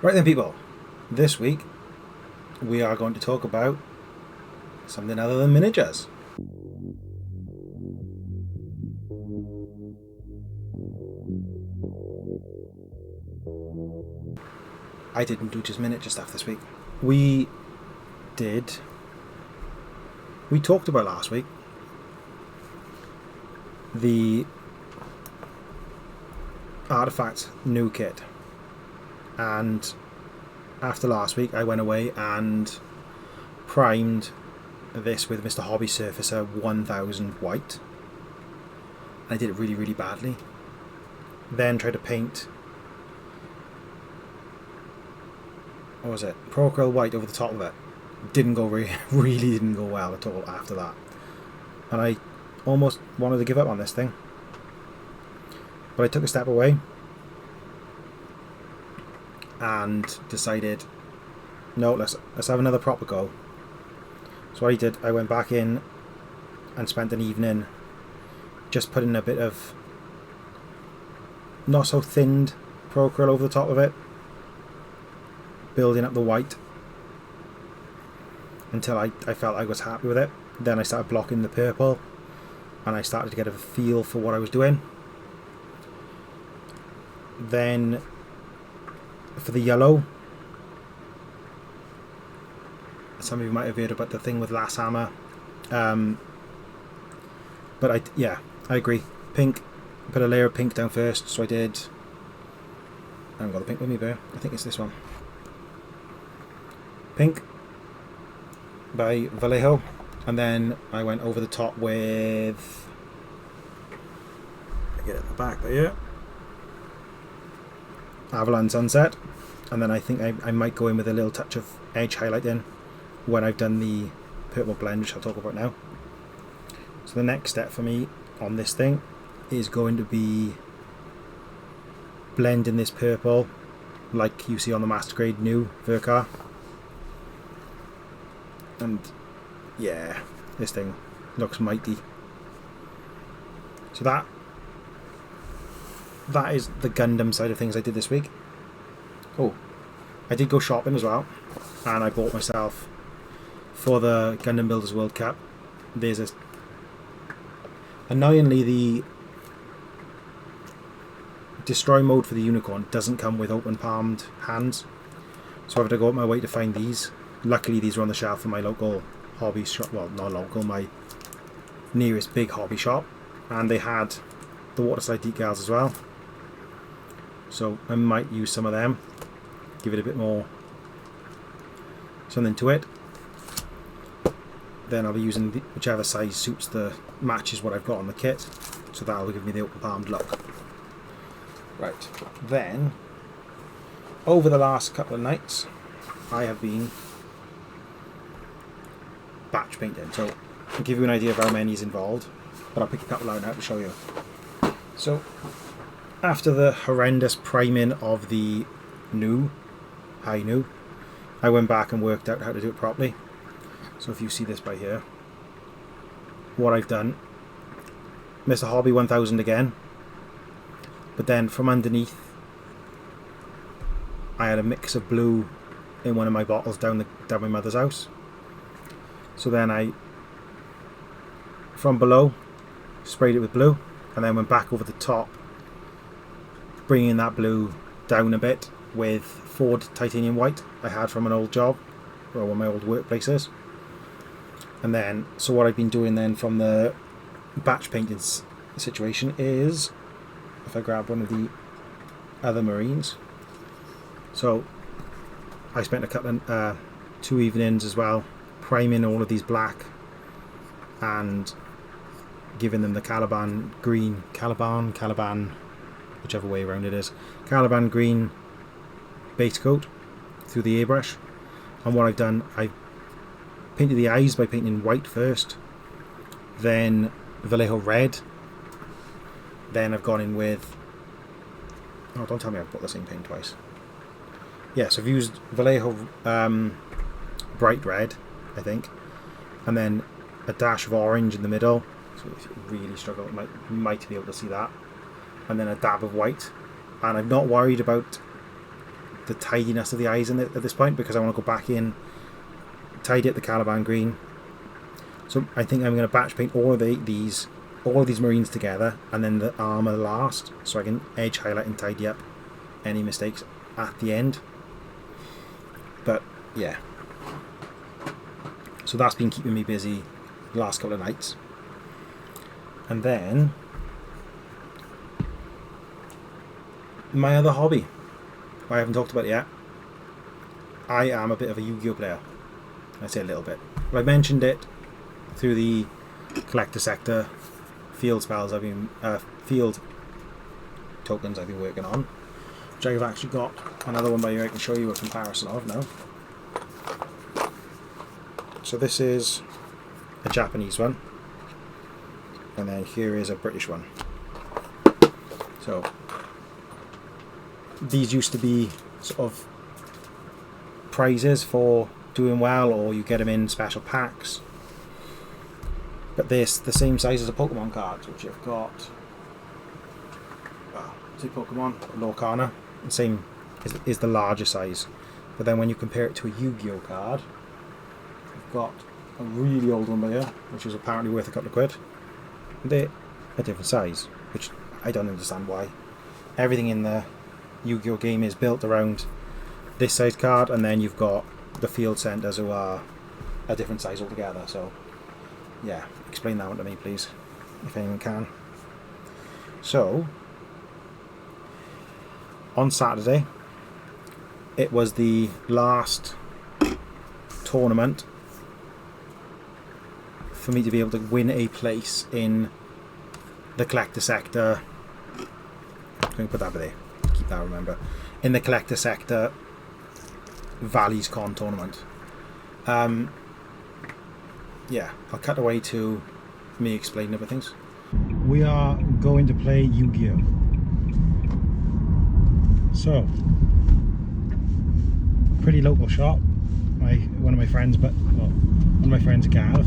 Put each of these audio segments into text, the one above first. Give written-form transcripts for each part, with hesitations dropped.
Right then, people, this week we are going to talk about something other than miniatures. I didn't do just miniature stuff this week. We talked about last week the Artifact new kit, and after last week I went away and primed this with Mr. Hobby Surfacer 1000 white. I did it really badly. Then tried to paint, what was it, Procreal white over the top of it. Didn't go really didn't go well at all after that, and I almost wanted to give up on this thing, but I took a step away and decided, no, let's have another proper go. So what I did, I went back in and spent an evening just putting a bit of not so thinned Procreal over the top of it, building up the white until I felt I was happy with it. Then I started blocking the purple and I started to get a feel for what I was doing. Then for the yellow, some of you might have heard about the thing with Lass Hammer, but I agree, pink, put a layer of pink down first. So I did, I haven't got the pink with me there, I think it's this one, pink by Vallejo, and then I went over the top with, I get it at the back there, yeah, Avalon Sunset, and then I think I might go in with a little touch of edge highlighting when I've done the purple blend, which I'll talk about now. So the next step for me on this thing is going to be blending this purple like you see on the Master Grade new Vercar. And yeah, this thing looks mighty. So that is the Gundam side of things I did this week. Oh, I did go shopping as well, and I bought myself, for the Gundam Builders World Cup, there's a, annoyingly, the destroy mode for the Unicorn doesn't come with open palmed hands, so I have to go out my way to find these. Luckily these were on the shelf in my local hobby shop, well, not local, my nearest big hobby shop, and they had the waterslide decals as well, so I might use some of them, give it a bit more something to it. Then I'll be using whichever size suits the matches what I've got on the kit, so that'll give me the open palmed look. Right, then over the last couple of nights I have been batch painting, so I'll give you an idea of how many is involved, but I'll pick a couple out now to show you. So after the horrendous priming of the high new, I went back and worked out how to do it properly. So if you see this by here, what I've done, Mr. Hobby 1000 again, but then from underneath I had a mix of blue in one of my bottles down my mother's house. So then I, from below, sprayed it with blue, and then went back over the top, bringing that blue down a bit with Ford titanium white I had from an old job, or one of my old workplaces. And then, so what I've been doing then from the batch painting situation is, if I grab one of the other Marines, so I spent a couple of 2 evenings as well priming all of these black and giving them the Caliban green, Caliban, whichever way around it is, Caliban green base coat through the airbrush. And what I've done, I've painted the eyes by painting white first, then Vallejo red, then I've gone in with, oh, don't tell me I've bought the same paint twice. Yes, I've used Vallejo bright red, I think, and then a dash of orange in the middle, so if you really struggle you might be able to see that, and then a dab of white. And I'm not worried about the tidiness of the eyes in it at this point, because I want to go back in, tidy up the Caliban green. So I think I'm going to batch paint all of these marines together, and then the armour last, so I can edge highlight and tidy up any mistakes at the end. But yeah, so that's been keeping me busy the last couple of nights. And then my other hobby, I haven't talked about it yet. I am a bit of a Yu-Gi-Oh player. I say a little bit, but I mentioned it through the collector sector field spells field tokens I've been working on, which I've actually got another one by here I can show you a comparison of now. So this is a Japanese one, and then here is a British one. So these used to be sort of prizes for doing well, or you get them in special packs. But this, the same size as a Pokemon card, which I've got. Is it Pokemon? Lorcana. The same is the larger size. But then when you compare it to a Yu-Gi-Oh card, I've got a really old one by here, which is apparently worth a couple of quid. They're a different size, which I don't understand why. Everything in the Yu-Gi-Oh game is built around this size card, and then you've got the field centers who are a different size altogether. So yeah, explain that one to me please, if anyone can. So on Saturday it was the last tournament for me to be able to win a place in the collector sector. I'm going to put that there, keep that, remember, in the collector sector Valleys Con tournament. Yeah, I'll cut away to me explaining everything. We are going to play Yu-Gi-Oh! So, pretty local shop. One of my friends, Gav,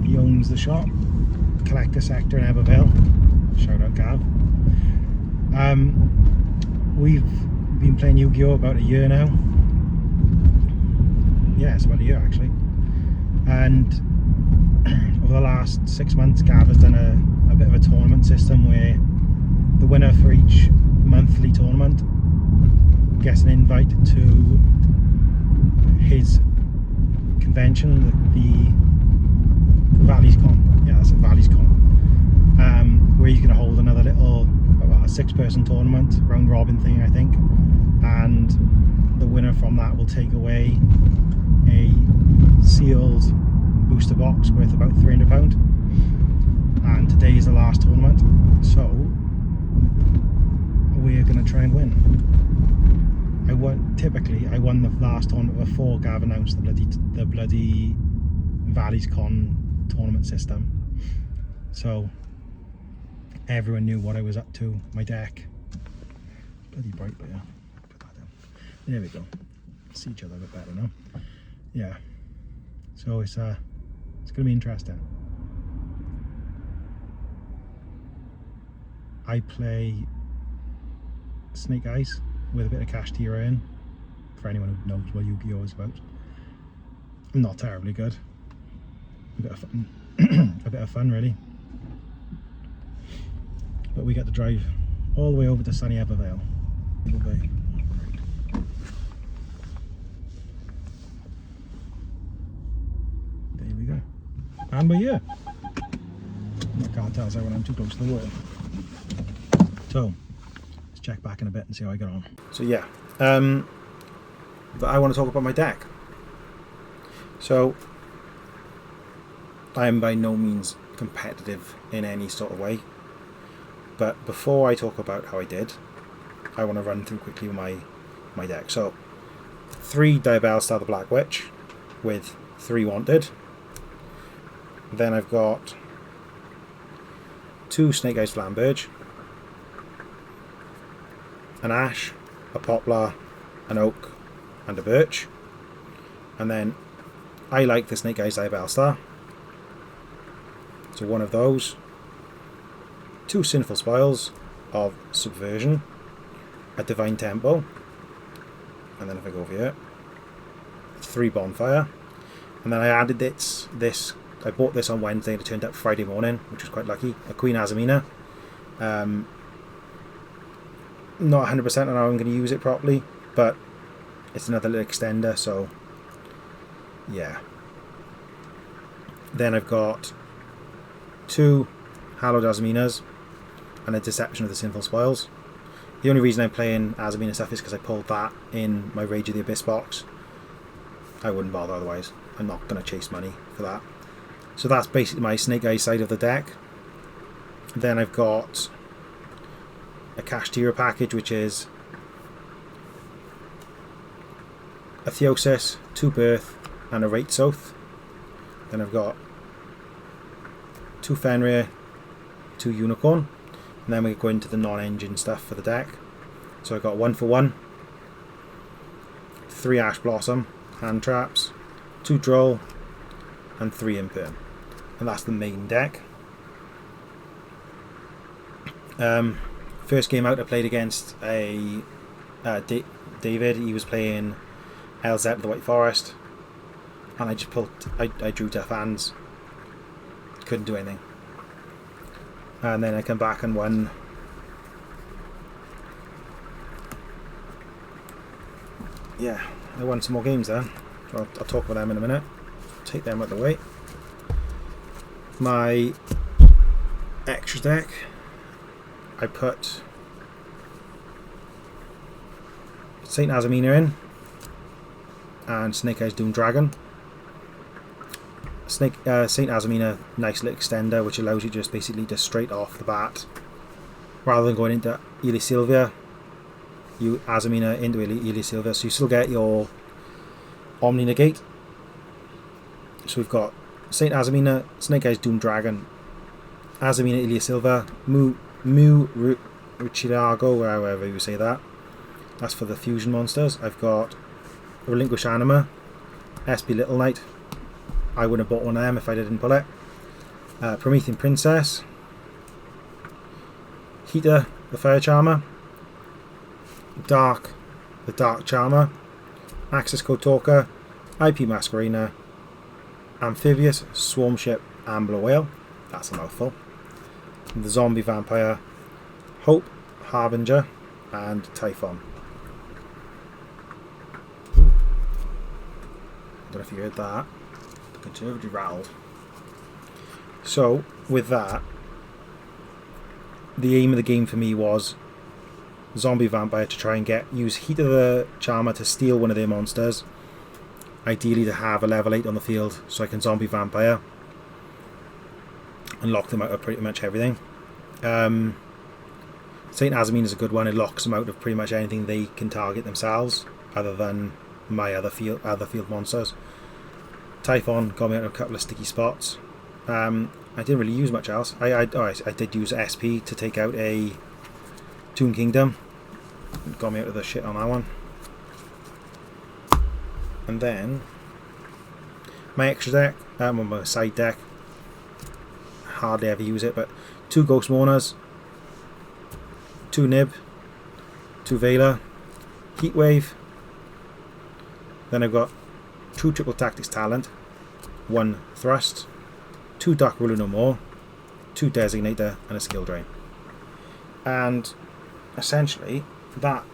he owns the shop, collector sector in Eberville. Shout out Gav. We've been playing Yu-Gi-Oh! About a year now. Yeah, it's about a year actually. And over the last 6 months, Gav has done a bit of a tournament system where the winner for each monthly tournament gets an invite to his convention, the Valleys Con. Yeah, that's a Valleys Con. Where he's going to hold another little, about a 6-person tournament, round robin thing I think, and the winner from that will take away a sealed booster box worth about £300, and today is the last tournament, so we're going to try and win. I won the last tournament before Gav announced the bloody Valleys Con tournament system, so everyone knew what I was up to. My deck, bloody bright, but yeah, put that down. There we go. See each other a bit better now. Yeah, so it's going to be interesting. I play Snake Eyes with a bit of Cash Tira in, for anyone who knows what Yu-Gi-Oh! Is about. I'm not terribly good. A bit of fun, a bit of fun really. But we get to drive all the way over to sunny Ebervale. There we go. And we're here. I can't tell when I'm too close to the water. So let's check back in a bit and see how I get on. So yeah, but I want to talk about my deck. So I am by no means competitive in any sort of way, but before I talk about how I did, I want to run through quickly my deck. So 3 Diabell Star the Black Witch with 3 Wanted. Then I've got 2 Snake Eyes Flamberge, an Ash, a Poplar, an Oak and a Birch. And then I like the Snake Eyes Diabell Star, so 1 of those. 2 Sinful Spoils of Subversion, a Divine Tempo, and then if I go over here, 3 bonfire, and then I added this. I bought this on Wednesday and it turned up Friday morning, which was quite lucky. A Queen Azamina. Not 100% on how I'm going to use it properly, but it's another little extender, so yeah. Then I've got 2 Hallowed Azaminas and a Deception of the Sinful Spoils. The only reason I'm playing Azamina stuff is because I pulled that in my Rage of the Abyss box. I wouldn't bother otherwise. I'm not going to chase money for that. So that's basically my Snake Eyes side of the deck. Then I've got a Kashtira package, which is a Theosis, 2 Birth, and a Rate Soth. Then I've got 2 Fenrir, 2 Unicorn, and then we go into the non-engine stuff for the deck. So I've got 1 for 1, 3 Ash Blossom, hand traps, 2 Droll, and 3 Imperm. And that's the main deck. First game out I played against a David. He was playing LZ of the White Forest, and I just I drew tough hands, couldn't do anything, and then I come back and won. Yeah, I won some more games then. I'll talk about them in a minute. Take them out of the way. My extra deck, I put Saint Azamina in and Snake Eyes Doom Dragon. Saint Azamina, nice little extender which allows you just basically to straight off the bat, rather than going into Ely Sylvia, you Azamina into Ely Sylvia, so you still get your Omni Negate. So we've got Saint Azamina, Snake Eyes Doom Dragon, Azamina Ely Sylvia, Mu Ruchilago, however you say that. That's for the fusion monsters. I've got Relinquish Anima, SP Little Knight. I wouldn't have bought one of them if I didn't pull it. Promethean Princess, Heater, the Fire Charmer, Dark, the Dark Charmer, Access Code Talker, IP Masquerina, Amphibious, Swarm Ship, Ambler Whale. That's a mouthful. And the Zombie Vampire, Hope, Harbinger, and Typhon. Ooh. I don't know if you heard that. The conservative rattled. So, with that, the aim of the game for me was Zombie Vampire to try and use Heat of the Charmer to steal one of their monsters. Ideally to have a level 8 on the field so I can Zombie Vampire and lock them out of pretty much everything. Saint Azamina is a good one. It locks them out of pretty much anything they can target themselves other than my other field monsters. Typhon got me out of a couple of sticky spots. I didn't really use much else. I did use SP to take out a Toon Kingdom. Got me out of the shit on that one. And then my extra deck, my side deck, hardly ever use it, but 2 Ghost Mourners, 2 Nib, 2 Veiler, Heatwave. Then I've got 2 Triple Tactics Talent, 1 Thrust, 2 Dark Ruler No More, 2 Designator, and a Skill Drain. And essentially that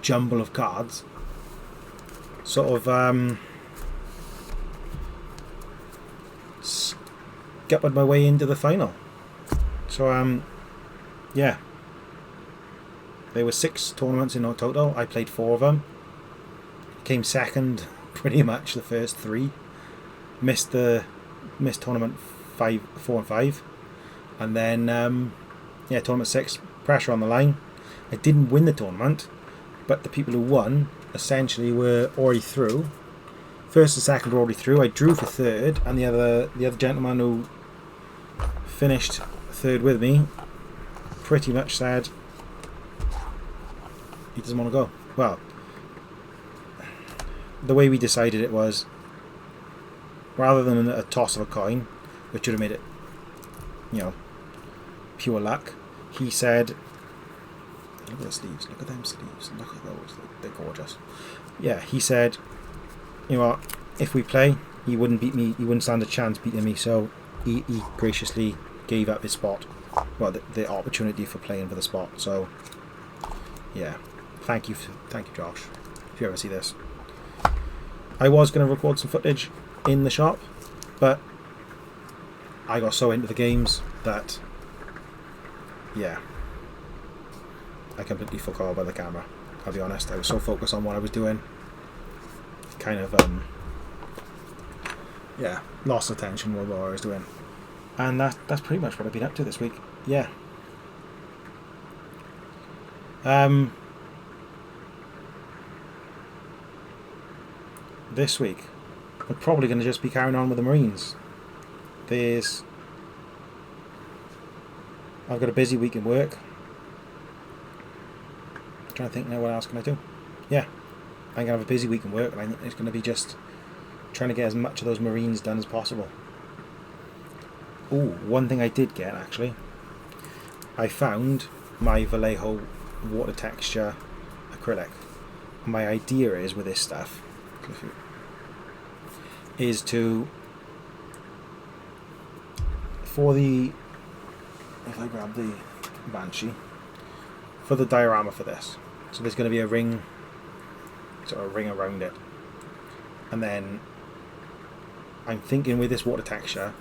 jumble of cards sort of scuppered my way into the final. So yeah, there were 6 tournaments in total. I played 4 of them. Came second pretty much the first 3. Missed tournament 4 and 5, and then yeah, tournament 6, pressure on the line. I didn't win the tournament, but the people who won essentially were already through. First and second were already through. I drew for third, and the other gentleman who finished third with me pretty much said he doesn't want to go. Well, the way we decided it was, rather than a toss of a coin, which would have made it, you know, pure luck, he said Look at the sleeves. Look at them sleeves. Look at those. They're gorgeous. Yeah, he said, you know what, if we play, he wouldn't beat me. He wouldn't stand a chance beating me. So he graciously gave up his spot. Well, the opportunity for playing for the spot. So yeah, thank you, Josh. If you ever see this, I was going to record some footage in the shop, but I got so into the games that, yeah, I completely forgot about the camera. I'll be honest, I was so focused on what I was doing, kind of, yeah, lost attention with what I was doing. And that's pretty much what I've been up to this week. Yeah. This week, we're probably going to just be carrying on with the Marines. I've got a busy week in work. I'm trying to think now, what else can I do? Yeah, I'm going to have a busy week in work, and I think it's going to be just trying to get as much of those Marines done as possible. Ooh, one thing I did get, actually. I found my Vallejo water texture acrylic. My idea is, with this stuff, is to, if I grab the Banshee, for the diorama for this, so there's going to be a ring, sort of ring around it, and then I'm thinking with this water texture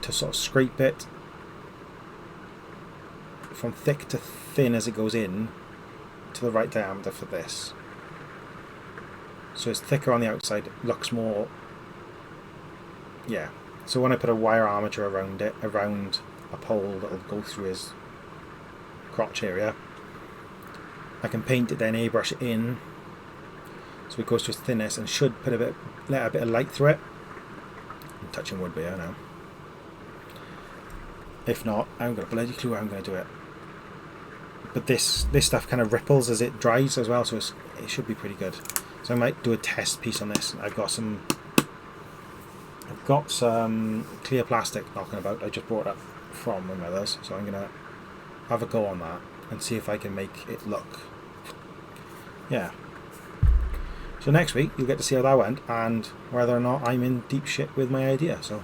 to sort of scrape it from thick to thin as it goes in to the right diameter for this, so it's thicker on the outside, it looks more, yeah, so when I put a wire armature around it, around a pole that'll go through his crotch area, I can paint it, then airbrush it in so it goes to its thinness, and should let a bit of light through it. I'm touching wood here now. If not, I haven't got a bloody clue how I'm going to do it. But this stuff kind of ripples as it dries as well, so it should be pretty good. So I might do a test piece on this. I've got some clear plastic knocking about. I just brought it up from my mother's, so I'm going to have a go on that and see if I can make it look, yeah. So next week you'll get to see how that went and whether or not I'm in deep shit with my idea. So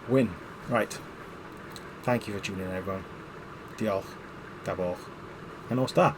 win. Right, thank you for tuning in, everyone. Diolch, Gabor, and Osta.